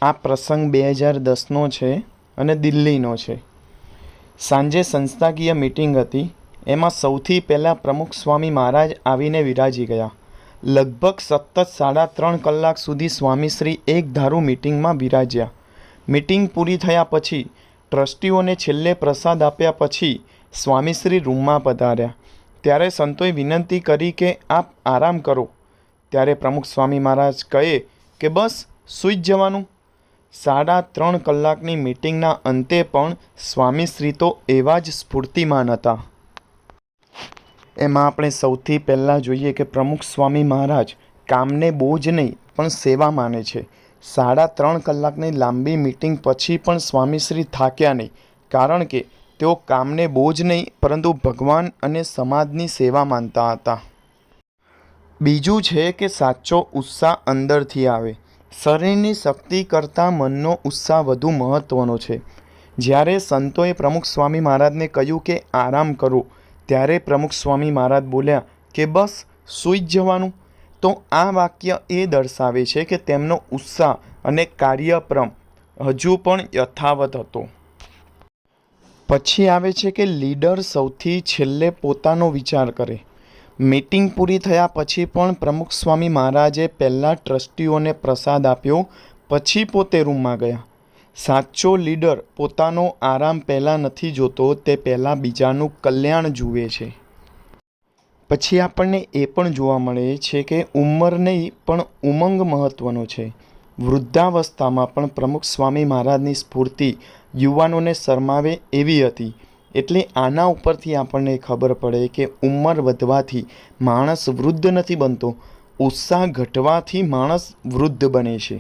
આ પ્રસંગ 2010નો છે અને દિલ્હીનો છે. સાંજે સંસ્થાકીય મિટિંગ હતી. એમાં સૌથી પહેલાં પ્રમુખ સ્વામી મહારાજ આવીને વિરાજી ગયા. લગભગ સતત 3.5 કલાક સુધી સ્વામીશ્રી એક ધારું મિટિંગમાં બિરાજ્યા. મિટિંગ પૂરી થયા પછી ટ્રસ્ટીઓને છેલ્લે પ્રસાદ આપ્યા પછી સ્વામીશ્રી રૂમમાં પધાર્યા. ત્યારે સંતોએ વિનંતી કરી કે આપ આરામ કરો. ત્યારે પ્રમુખ સ્વામી મહારાજ કહે કે બસ સૂઈ જ જવાનું. 3.5 કલાકની મિટિંગના અંતે પણ સ્વામીશ્રી તો એવા જ સ્ફૂર્તિમાન હતા. એમાં આપણે સૌથી પહેલાં જોઈએ કે પ્રમુખ સ્વામી મહારાજ કામને બોજ નહીં પણ સેવા માને છે. 3.5 કલાકની લાંબી મિટિંગ પછી પણ સ્વામીશ્રી થાક્યા નહીં, કારણ કે તેઓ કામને બોજ નહીં પરંતુ ભગવાન અને સમાજની સેવા માનતા હતા. બીજું છે કે સાચો ઉત્સાહ અંદરથી આવે. શરીરની શક્તિ કરતાં મનનો ઉત્સાહ વધુ મહત્ત્વનો છે. જ્યારે સંતોએ પ્રમુખ સ્વામી મહારાજને કહ્યું કે આરામ કરો, ત્યારે પ્રમુખ સ્વામી મહારાજ બોલ્યા કે બસ સૂઈ જ જવાનું. તો આ વાક્ય એ દર્શાવે છે કે તેમનો ઉત્સાહ અને કાર્યક્રમ હજુ પણ યથાવત હતો. પછી આવે છે કે લીડર સૌથી છેલ્લે પોતાનો વિચાર કરે. મીટિંગ પૂરી થયા પછી પણ પ્રમુખ સ્વામી મહારાજે પહેલાં ટ્રસ્ટીઓને પ્રસાદ આપ્યો, પછી પોતે રૂમમાં ગયા. સાચો લીડર પોતાનો આરામ પહેલાં નથી જોતો, તે પહેલાં બીજાનું કલ્યાણ જુએ છે. પછી આપણને એ પણ જોવા મળે છે કે ઉંમર નહીં પણ ઉમંગ મહત્ત્વનો છે. વૃદ્ધાવસ્થામાં પણ પ્રમુખ સ્વામી મહારાજની સ્ફૂર્તિ યુવાનોને શરમાવે એવી હતી. એટલે આના ઉપરથી આપણને ખબર પડે કે ઉંમર વધવાથી માણસ વૃદ્ધ નથી બનતો, ઉત્સાહ ઘટવાથી માણસ વૃદ્ધ બને છે.